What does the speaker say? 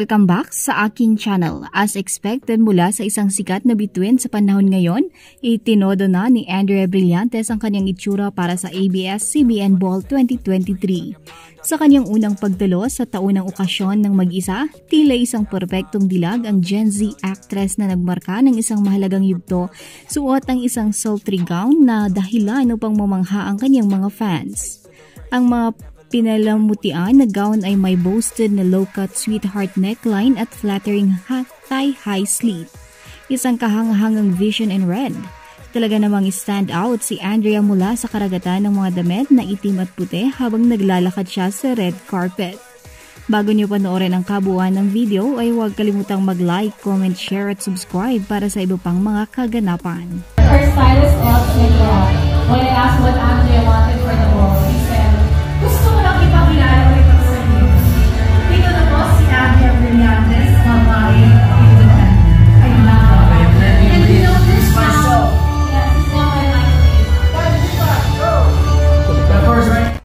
welcome back sa aking channel. As expected mula sa isang sikat na bituin sa panahon ngayon, itinodo na ni Andrea Brillantes ang kanyang itsura para sa ABS-CBN Ball 2023. Sa kanyang unang pagdalo sa taunang okasyon ng mag-isa, tila isang perpektong dilag ang Gen Z actress na nagmarka ng isang mahalagang yugto, suot ang isang sultry gown na dahilan upang mamangha ang kanyang mga fans. Ang mga pinalamutian na gown ay may boasted na low-cut sweetheart neckline at flattering thigh-high sleeve. Isang kahangahangang vision in red. Talaga namang stand out si Andrea mula sa karagatan ng mga damit na itim at puti habang naglalakad siya sa red carpet. Bago niyo panoorin ang kabuuan ng video ay huwag kalimutang mag-like, comment, share at subscribe para sa iba pang mga kaganapan. Our stylist,